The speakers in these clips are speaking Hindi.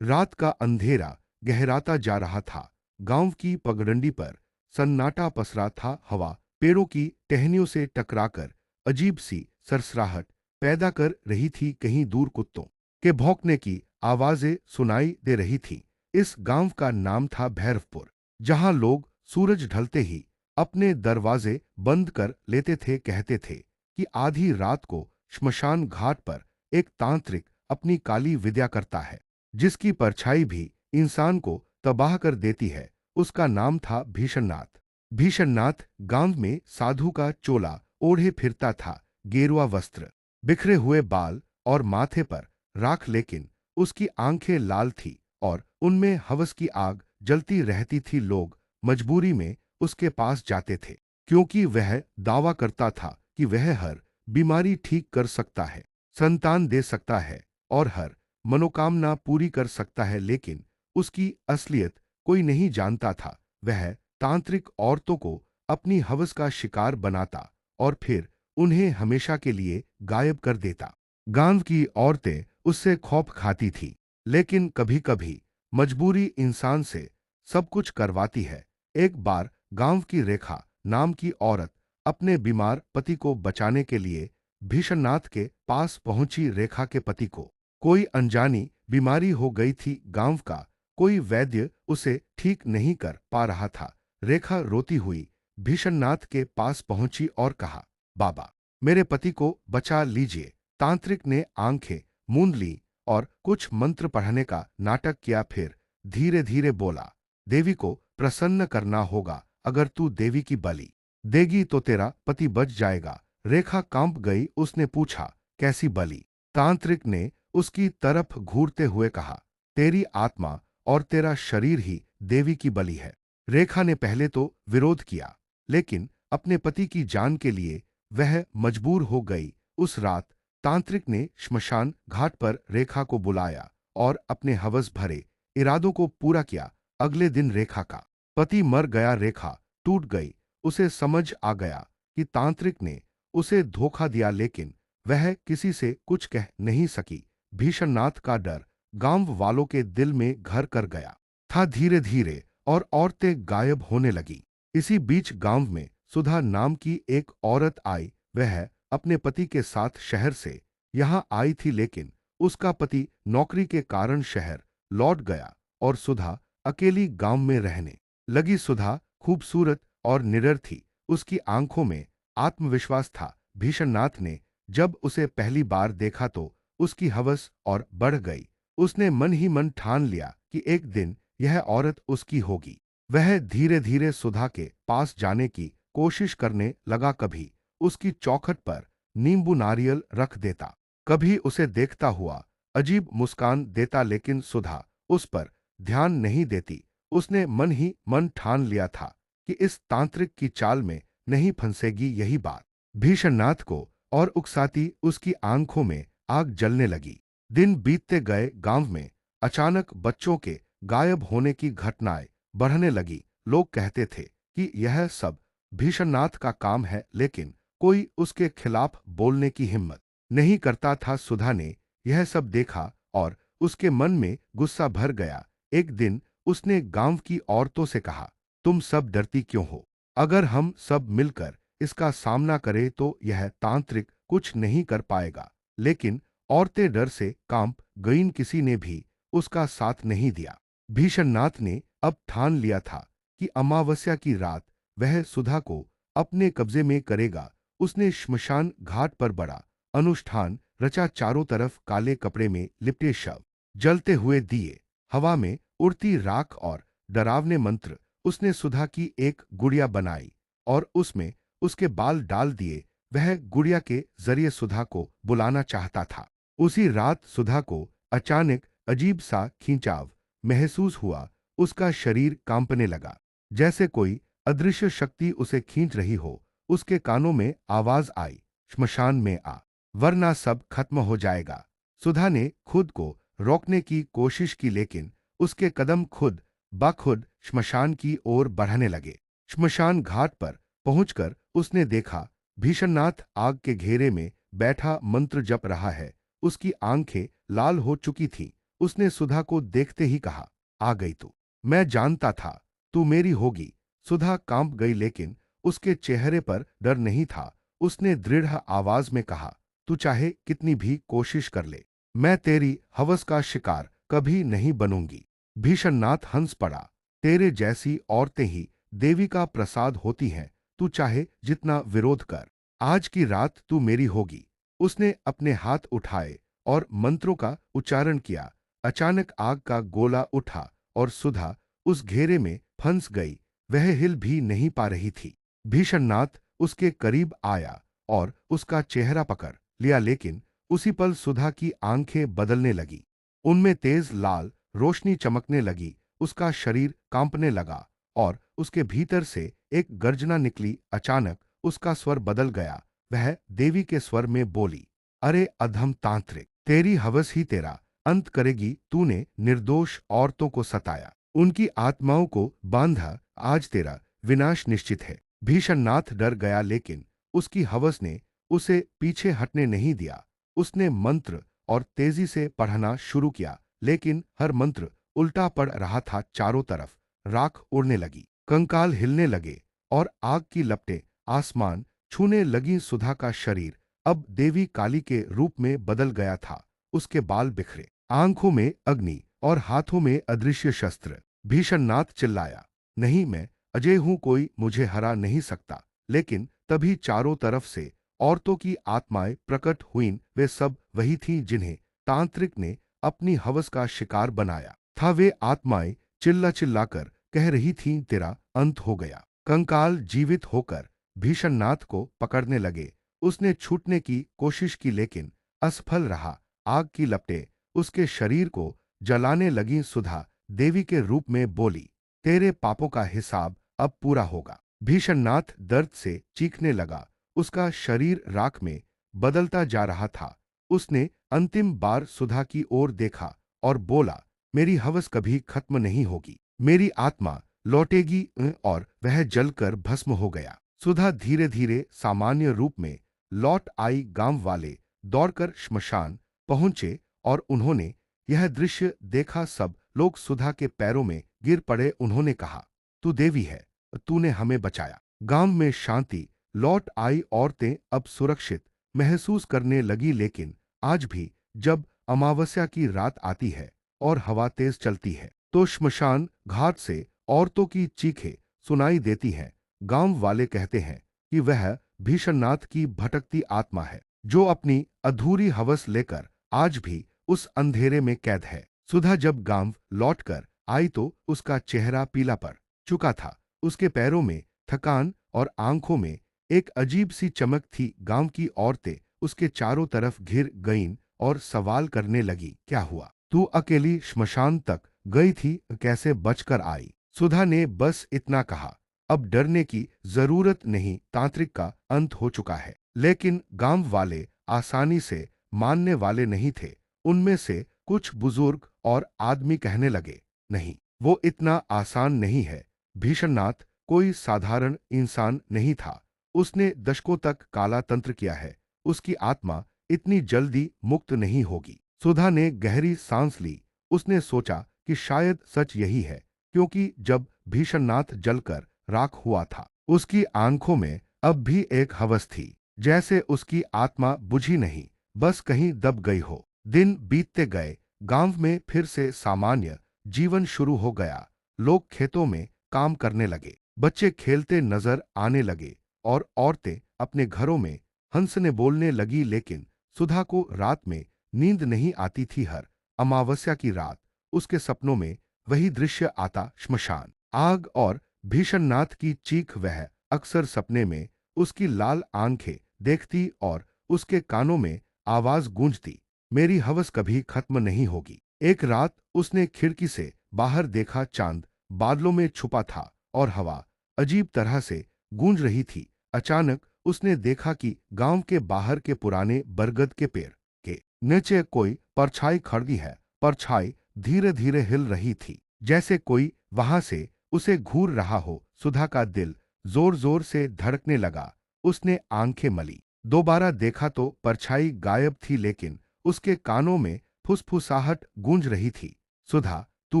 रात का अंधेरा गहराता जा रहा था। गांव की पगडंडी पर सन्नाटा पसरा था। हवा पेड़ों की टहनियों से टकराकर अजीब सी सरसराहट पैदा कर रही थी। कहीं दूर कुत्तों के भौंकने की आवाजें सुनाई दे रही थी। इस गांव का नाम था भैरवपुर, जहां लोग सूरज ढलते ही अपने दरवाजे बंद कर लेते थे। कहते थे कि आधी रात को श्मशान घाट पर एक तांत्रिक अपनी काली विद्या करता है, जिसकी परछाई भी इंसान को तबाह कर देती है। उसका नाम था भीषणनाथ। भीषणनाथ गांव में साधु का चोला ओढ़े फिरता था, गेरुआ वस्त्र, बिखरे हुए बाल और माथे पर राख, लेकिन उसकी आंखें लाल थी और उनमें हवस की आग जलती रहती थी। लोग मजबूरी में उसके पास जाते थे, क्योंकि वह दावा करता था कि वह हर बीमारी ठीक कर सकता है, संतान दे सकता है और हर मनोकामना पूरी कर सकता है। लेकिन उसकी असलियत कोई नहीं जानता था। वह तांत्रिक औरतों को अपनी हवस का शिकार बनाता और फिर उन्हें हमेशा के लिए गायब कर देता। गांव की औरतें उससे खौफ खाती थी, लेकिन कभी कभी मजबूरी इंसान से सब कुछ करवाती है। एक बार गांव की रेखा नाम की औरत अपने बीमार पति को बचाने के लिए भीषणनाथ के पास पहुंची। रेखा के पति को कोई अनजानी बीमारी हो गई थी। गांव का कोई वैद्य उसे ठीक नहीं कर पा रहा था। रेखा रोती हुई भीषणनाथ के पास पहुंची और कहा, बाबा, मेरे पति को बचा लीजिए। तांत्रिक ने आंखें मूंद ली और कुछ मंत्र पढ़ने का नाटक किया। फिर धीरे धीरे बोला, देवी को प्रसन्न करना होगा। अगर तू देवी की बलि देगी तो तेरा पति बच जाएगा। रेखा कांप गई। उसने पूछा, कैसी बलि? तांत्रिक ने उसकी तरफ घूरते हुए कहा, तेरी आत्मा और तेरा शरीर ही देवी की बलि है। रेखा ने पहले तो विरोध किया, लेकिन अपने पति की जान के लिए वह मजबूर हो गई। उस रात तांत्रिक ने श्मशान घाट पर रेखा को बुलाया और अपने हवस भरे इरादों को पूरा किया। अगले दिन रेखा का पति मर गया। रेखा टूट गई। उसे समझ आ गया कि तांत्रिक ने उसे धोखा दिया, लेकिन वह किसी से कुछ कह नहीं सकी। भीषणनाथ का डर गांव वालों के दिल में घर कर गया था। धीरे धीरे और औरतें गायब होने लगी। इसी बीच गांव में सुधा नाम की एक औरत आई। वह अपने पति के साथ शहर से यहां आई थी, लेकिन उसका पति नौकरी के कारण शहर लौट गया और सुधा अकेली गांव में रहने लगी। सुधा खूबसूरत और निडर थी। उसकी आंखों में आत्मविश्वास था। भीषणनाथ ने जब उसे पहली बार देखा तो उसकी हवस और बढ़ गई। उसने मन ही मन ठान लिया कि एक दिन यह औरत उसकी होगी। वह धीरे धीरे सुधा के पास जाने की कोशिश करने लगा। कभी उसकी चौखट पर नींबू नारियल रख देता, कभी उसे देखता हुआ अजीब मुस्कान देता, लेकिन सुधा उस पर ध्यान नहीं देती। उसने मन ही मन ठान लिया था कि इस तांत्रिक की चाल में नहीं फंसेगी। यही बात भीषणनाथ को और उकसाती उसकी आंखों में आग जलने लगी। दिन बीतते गए। गांव में अचानक बच्चों के गायब होने की घटनाएं बढ़ने लगी। लोग कहते थे कि यह सब भीषणनाथ का काम है, लेकिन कोई उसके खिलाफ बोलने की हिम्मत नहीं करता था। सुधा ने यह सब देखा और उसके मन में गुस्सा भर गया। एक दिन उसने गांव की औरतों से कहा, तुम सब डरती क्यों हो? अगर हम सब मिलकर इसका सामना करें तो यह तांत्रिक कुछ नहीं कर पाएगा। लेकिन औरतें डर से कांप गईं। किसी ने भी उसका साथ नहीं दिया। भीषणनाथ ने अब ठान लिया था कि अमावस्या की रात वह सुधा को अपने कब्जे में करेगा। उसने श्मशान घाट पर बड़ा अनुष्ठान रचा। चारों तरफ काले कपड़े में लिपटे शव, जलते हुए दिए, हवा में उड़ती राख और डरावने मंत्र। उसने सुधा की एक गुड़िया बनाई और उसमें उसके बाल डाल दिए। वह गुड़िया के जरिए सुधा को बुलाना चाहता था। उसी रात सुधा को अचानक अजीब सा खींचाव महसूस हुआ। उसका शरीर कांपने लगा, जैसे कोई अदृश्य शक्ति उसे खींच रही हो। उसके कानों में आवाज आई, श्मशान में आ, वरना सब खत्म हो जाएगा। सुधा ने खुद को रोकने की कोशिश की, लेकिन उसके कदम खुद ब खुद श्मशान की ओर बढ़ने लगे। श्मशान घाट पर पहुंचकर उसने देखा, भीषणनाथ आग के घेरे में बैठा मंत्र जप रहा है। उसकी आंखें लाल हो चुकी थीं उसने सुधा को देखते ही कहा, आ गई तू। मैं जानता था तू मेरी होगी। सुधा कांप गई, लेकिन उसके चेहरे पर डर नहीं था। उसने दृढ़ आवाज में कहा, तू चाहे कितनी भी कोशिश कर ले, मैं तेरी हवस का शिकार कभी नहीं बनूंगी। भीषणनाथ हंस पड़ा। तेरे जैसी औरतें ही देवी का प्रसाद होती हैं। तू चाहे जितना विरोध कर, आज की रात तू मेरी होगी। उसने अपने हाथ उठाए और मंत्रों का उच्चारण किया। अचानक आग का गोला उठा और सुधा उस घेरे में फंस गई। वह हिल भी नहीं पा रही थी। भीषणनाथ उसके करीब आया और उसका चेहरा पकड़ लिया, लेकिन उसी पल सुधा की आंखें बदलने लगी। उनमें तेज लाल रोशनी चमकने लगी। उसका शरीर कांपने लगा और उसके भीतर से एक गर्जना निकली। अचानक उसका स्वर बदल गया। वह देवी के स्वर में बोली, अरे अधम तांत्रिक, तेरी हवस ही तेरा अंत करेगी। तूने निर्दोष औरतों को सताया, उनकी आत्माओं को बांधा। आज तेरा विनाश निश्चित है। भीषणनाथ डर गया, लेकिन उसकी हवस ने उसे पीछे हटने नहीं दिया। उसने मंत्र और तेजी से पढ़ना शुरू किया, लेकिन हर मंत्र उल्टा पड़ रहा था। चारों तरफ राख उड़ने लगी, कंकाल हिलने लगे और आग की लपटें आसमान छूने लगी। सुधा का शरीर अब देवी काली के रूप में बदल गया था। उसके बाल बिखरे, आंखों में अग्नि और हाथों में अदृश्य शस्त्र। भीषणनाथ चिल्लाया, नहीं, मैं अजय हूं, कोई मुझे हरा नहीं सकता। लेकिन तभी चारों तरफ से औरतों की आत्माएं प्रकट हुईं। वे सब वही थीं जिन्हें तांत्रिक ने अपनी हवस का शिकार बनाया था। वे आत्माएं चिल्ला चिल्लाकर कह रही थीं, तेरा अंत हो गया। कंकाल जीवित होकर भीषणनाथ को पकड़ने लगे। उसने छूटने की कोशिश की, लेकिन असफल रहा। आग की लपटें उसके शरीर को जलाने लगी। सुधा देवी के रूप में बोली, तेरे पापों का हिसाब अब पूरा होगा। भीषणनाथ दर्द से चीखने लगा। उसका शरीर राख में बदलता जा रहा था। उसने अंतिम बार सुधा की ओर देखा और बोला, मेरी हवस कभी खत्म नहीं होगी। मेरी आत्मा लौटेगी। और वह जलकर भस्म हो गया। सुधा धीरे धीरे सामान्य रूप में लौट आई। गांव वाले दौड़कर श्मशान पहुंचे और उन्होंने यह दृश्य देखा। सब लोग सुधा के पैरों में गिर पड़े। उन्होंने कहा, तू देवी है, तूने हमें बचाया। गांव में शांति लौट आई। औरतें अब सुरक्षित महसूस करने लगी। लेकिन आज भी जब अमावस्या की रात आती है और हवा तेज चलती है, तो श्मशान घाट से औरतों की चीखें सुनाई देती हैं। गांव वाले कहते हैं कि वह भीषणनाथ की भटकती आत्मा है, जो अपनी अधूरी हवस लेकर आज भी उस अंधेरे में कैद है। सुधा जब गांव लौटकर आई तो उसका चेहरा पीला पड़ चुका था। उसके पैरों में थकान और आंखों में एक अजीब सी चमक थी। गांव की औरतें उसके चारों तरफ घिर गईं और सवाल करने लगी, क्या हुआ? तू अकेली श्मशान तक गई थी, कैसे बचकर आई? सुधा ने बस इतना कहा, अब डरने की जरूरत नहीं, तांत्रिक का अंत हो चुका है। लेकिन गांव वाले आसानी से मानने वाले नहीं थे। उनमें से कुछ बुजुर्ग और आदमी कहने लगे, नहीं, वो इतना आसान नहीं है। भीषणनाथ कोई साधारण इंसान नहीं था। उसने दशकों तक काला तंत्र किया है। उसकी आत्मा इतनी जल्दी मुक्त नहीं होगी। सुधा ने गहरी सांस ली। उसने सोचा कि शायद सच यही है, क्योंकि जब भीषणनाथ जलकर राख हुआ था, उसकी आंखों में अब भी एक हवस थी, जैसे उसकी आत्मा बुझी नहीं, बस कहीं दब गई हो। दिन बीतते गए। गांव में फिर से सामान्य जीवन शुरू हो गया। लोग खेतों में काम करने लगे, बच्चे खेलते नजर आने लगे और औरतें अपने घरों में हंसने बोलने लगी। लेकिन सुधा को रात में नींद नहीं आती थी। हर अमावस्या की रात उसके सपनों में वही दृश्य आता, श्मशान, आग और भीषणनाथ की चीख। वह अक्सर सपने में उसकी लाल आंखें देखती और उसके कानों में आवाज गूंजती, मेरी हवस कभी खत्म नहीं होगी। एक रात उसने खिड़की से बाहर देखा। चांद बादलों में छुपा था और हवा अजीब तरह से गूंज रही थी। अचानक उसने देखा कि गांव के बाहर के पुराने बरगद के पेड़ के नीचे कोई परछाई खड़ी है। परछाई धीरे धीरे हिल रही थी, जैसे कोई वहां से उसे घूर रहा हो। सुधा का दिल जोर जोर से धड़कने लगा। उसने आंखें मली, दोबारा देखा तो परछाई गायब थी, लेकिन उसके कानों में फुसफुसाहट गूंज रही थी, सुधा, तू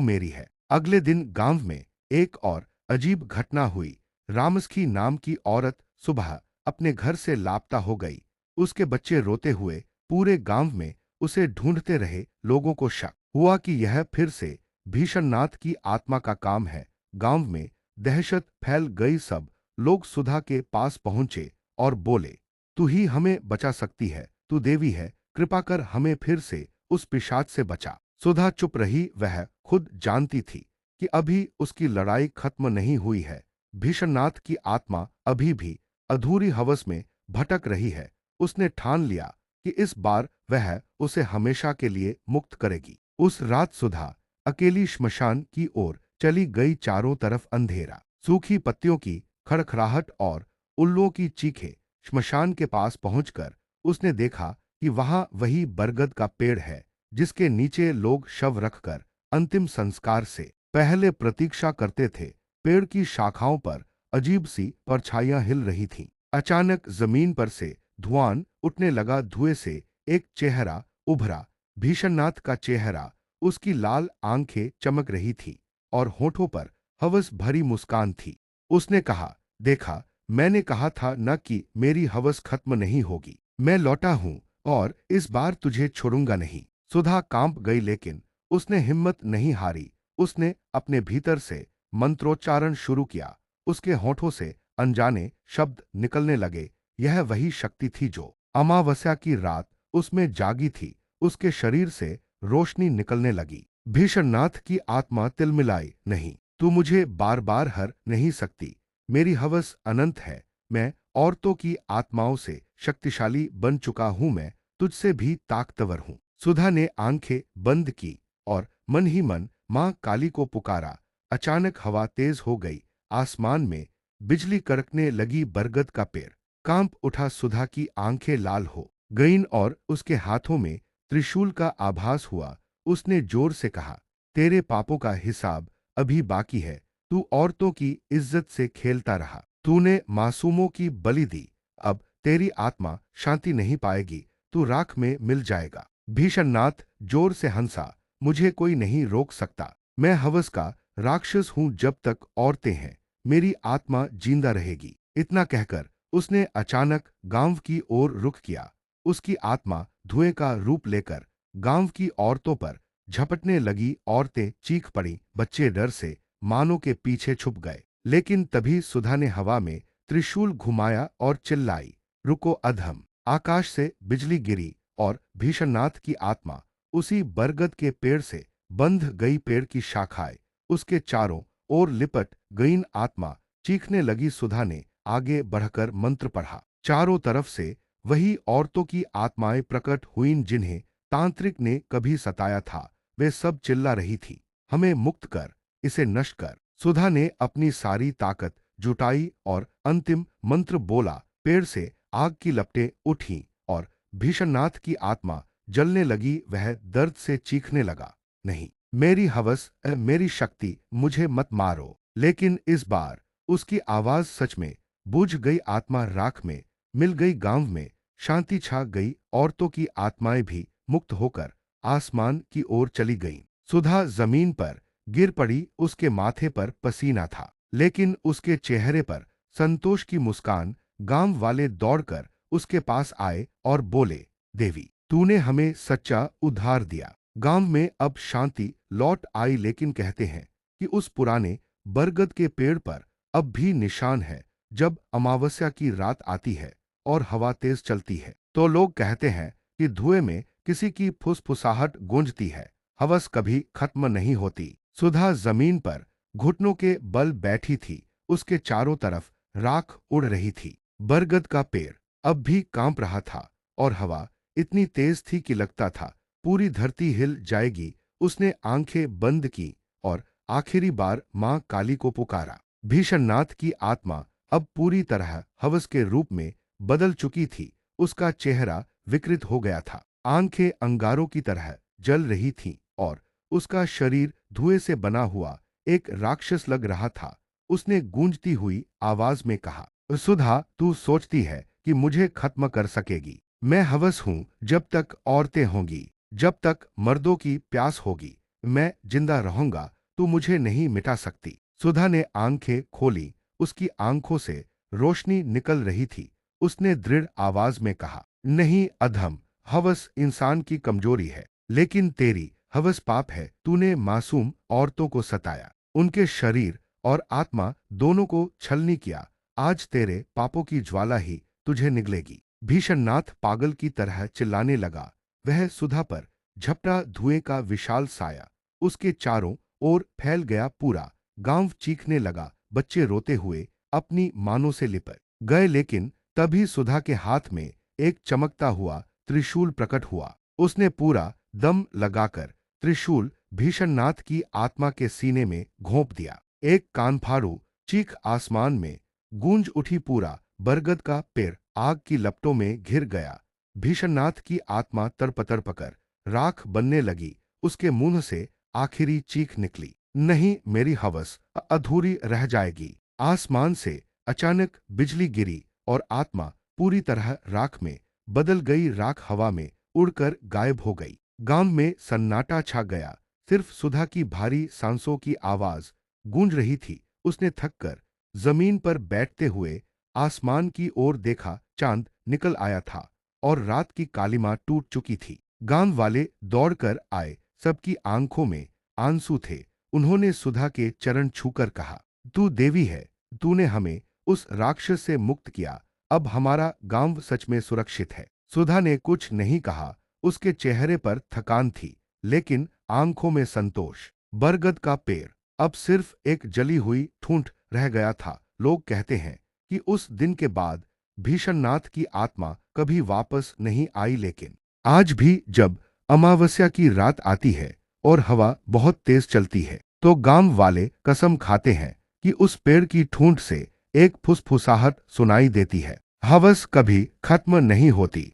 मेरी है। अगले दिन गांव में एक और अजीब घटना हुई। रामसखी नाम की औरत सुबह अपने घर से लापता हो गई। उसके बच्चे रोते हुए पूरे गांव में उसे ढूंढते रहे। लोगों को शक हुआ कि यह फिर से भीषणनाथ की आत्मा का काम है। गांव में दहशत फैल गई। सब लोग सुधा के पास पहुंचे और बोले, तू ही हमें बचा सकती है, तू देवी है, कृपा कर हमें फिर से उस पिशाच से बचा। सुधा चुप रही। वह खुद जानती थी कि अभी उसकी लड़ाई खत्म नहीं हुई है। भीषणनाथ की आत्मा अभी भी अधूरी हवस में भटक रही है। उसने ठान लिया कि इस बार वह उसे हमेशा के लिए मुक्त करेगी। उस रात सुधा अकेली श्मशान की ओर चली गई। चारों तरफ अंधेरा, सूखी पत्तियों की खड़खड़ाहट और उल्लुओं की चीखें। श्मशान के पास पहुंचकर उसने देखा कि वहां वही बरगद का पेड़ है जिसके नीचे लोग शव रखकर अंतिम संस्कार से पहले प्रतीक्षा करते थे। पेड़ की शाखाओं पर अजीब सी परछाइयां हिल रही थीं। अचानक जमीन पर से धुआं उठने लगा। धुएं से एक चेहरा उभरा, भीषणनाथ का चेहरा। उसकी लाल आंखें चमक रही थी और होठों पर हवस भरी मुस्कान थी। उसने कहा, देखा, मैंने कहा था न कि मेरी हवस खत्म नहीं होगी। मैं लौटा हूं और इस बार तुझे छोड़ूंगा नहीं। सुधा कांप गई लेकिन उसने हिम्मत नहीं हारी। उसने अपने भीतर से मंत्रोच्चारण शुरू किया। उसके होठों से अनजाने शब्द निकलने लगे। यह वही शक्ति थी जो अमावस्या की रात उसमें जागी थी। उसके शरीर से रोशनी निकलने लगी। भीषणनाथ की आत्मा तिलमिलाई, नहीं, तू मुझे बार बार हर नहीं सकती। मेरी हवस अनंत है। मैं औरतों की आत्माओं से शक्तिशाली बन चुका हूं। मैं तुझसे भी ताकतवर हूं। सुधा ने आंखें बंद की और मन ही मन मां काली को पुकारा। अचानक हवा तेज हो गई। आसमान में बिजली कड़कने लगी। बरगद का पेड़ कांप उठा। सुधा की आंखें लाल हो गईं और उसके हाथों में त्रिशूल का आभास हुआ। उसने जोर से कहा, तेरे पापों का हिसाब अभी बाकी है। तू औरतों की इज्जत से खेलता रहा। तूने मासूमों की बलि दी। अब तेरी आत्मा शांति नहीं पाएगी। तू राख में मिल जाएगा। भीषणनाथ जोर से हंसा, मुझे कोई नहीं रोक सकता। मैं हवस का राक्षस हूं। जब तक औरतें हैं मेरी आत्मा जिंदा रहेगी। इतना कहकर उसने अचानक गांव की ओर रुख किया। उसकी आत्मा धुएं का रूप लेकर गांव की औरतों पर झपटने लगी। औरतें चीख पड़ी। बच्चे डर से मानो के पीछे छुप गए। लेकिन तभी सुधा ने हवा में त्रिशूल घुमाया और चिल्लाई, रुको अधम। आकाश से बिजली गिरी और भीषणनाथ की आत्मा उसी बरगद के पेड़ से बंध गई। पेड़ की शाखाएं उसके चारों ओर लिपट गईं। आत्मा चीखने लगी। सुधा ने आगे बढ़कर मंत्र पढ़ा। चारों तरफ से वही औरतों की आत्माएं प्रकट हुईं जिन्हें तांत्रिक ने कभी सताया था। वे सब चिल्ला रही थी, हमें मुक्त कर, इसे नष्ट कर। सुधा ने अपनी सारी ताकत जुटाई और अंतिम मंत्र बोला। पेड़ से आग की लपटें उठीं और भीषणनाथ की आत्मा जलने लगी। वह दर्द से चीखने लगा, नहीं, मेरी हवस, मेरी शक्ति, मुझे मत मारो। लेकिन इस बार उसकी आवाज सच में बुझ गई। आत्मा राख में मिल गई। गांव में शांति छा गई। औरतों की आत्माएं भी मुक्त होकर आसमान की ओर चली गईं। सुधा जमीन पर गिर पड़ी। उसके माथे पर पसीना था लेकिन उसके चेहरे पर संतोष की मुस्कान। गांव वाले दौड़कर उसके पास आए और बोले, देवी, तूने हमें सच्चा उद्धार दिया। गांव में अब शांति लौट आई। लेकिन कहते हैं कि उस पुराने बरगद के पेड़ पर अब भी निशान है। जब अमावस्या की रात आती है और हवा तेज चलती है तो लोग कहते हैं कि धुएं में किसी की फुसफुसाहट गूंजती है। हवस कभी खत्म नहीं होती। सुधा जमीन पर घुटनों के बल बैठी थी। उसके चारों तरफ राख उड़ रही थी। बरगद का पेड़ अब भी कांप रहा था और हवा इतनी तेज थी कि लगता था पूरी धरती हिल जाएगी। उसने आंखें बंद की और आखिरी बार मां काली को पुकारा। भीषणनाथ की आत्मा अब पूरी तरह हवस के रूप में बदल चुकी थी। उसका चेहरा विकृत हो गया था। आंखें अंगारों की तरह जल रही थीं और उसका शरीर धुएं से बना हुआ एक राक्षस लग रहा था। उसने गूंजती हुई आवाज में कहा, सुधा, तू सोचती है कि मुझे खत्म कर सकेगी। मैं हवस हूं जब तक औरतें होंगी। जब तक मर्दों की प्यास होगी, मैं जिंदा रहूंगा, तू मुझे नहीं मिटा सकती। सुधा ने आंखें खोली, उसकी आंखों से रोशनी निकल रही थी। उसने दृढ़ आवाज में कहा, नहीं अधम, हवस इंसान की कमजोरी है, लेकिन तेरी हवस पाप है। तूने मासूम औरतों को सताया, उनके शरीर और आत्मा दोनों को छलनी किया। आज तेरे पापों की ज्वाला ही तुझे निगलेगी। भीषणनाथ पागल की तरह चिल्लाने लगा। वह सुधा पर झपटा धुएं का विशाल साया उसके चारों ओर फैल गया। पूरा गांव चीखने लगा। बच्चे रोते हुए अपनी मानों से लिपट गए, लेकिन तभी सुधा के हाथ में एक चमकता हुआ त्रिशूल प्रकट हुआ। उसने पूरा दम लगाकर त्रिशूल भीषणनाथ की आत्मा के सीने में घोंप दिया। एक कानफाड़ू चीख आसमान में गूंज उठी। पूरा बरगद का पेड़ आग की लपटों में घिर गया। भीषणनाथ की आत्मा तड़पकर राख बनने लगी। उसके मुंह से आखिरी चीख निकली, नहीं, मेरी हवस अधूरी रह जाएगी। आसमान से अचानक बिजली गिरी और आत्मा पूरी तरह राख में बदल गई। राख हवा में उड़कर गायब हो गई। गांव में सन्नाटा छा गया। सिर्फ सुधा की भारी सांसों की आवाज गूंज रही थी। उसने थककर जमीन पर बैठते हुए आसमान की ओर देखा। चांद निकल आया था और रात की कालिमा टूट चुकी थी। गांव वाले दौड़कर आए। सबकी आंखों में आंसू थे। उन्होंने सुधा के चरण छूकर कहा, तू देवी है, तूने हमें उस राक्षस से मुक्त किया। अब हमारा गांव सच में सुरक्षित है। सुधा ने कुछ नहीं कहा। उसके चेहरे पर थकान थी, लेकिन आंखों में संतोष। बरगद का पेड़ अब सिर्फ एक जली हुई ठूंठ रह गया था। लोग कहते हैं कि उस दिन के बाद भीषणनाथ की आत्मा कभी वापस नहीं आई, लेकिन आज भी जब अमावस्या की रात आती है और हवा बहुत तेज चलती है, तो गांव वाले कसम खाते हैं कि उस पेड़ की ठूंठ से एक फुसफुसाहट सुनाई देती है। हवस कभी खत्म नहीं होती।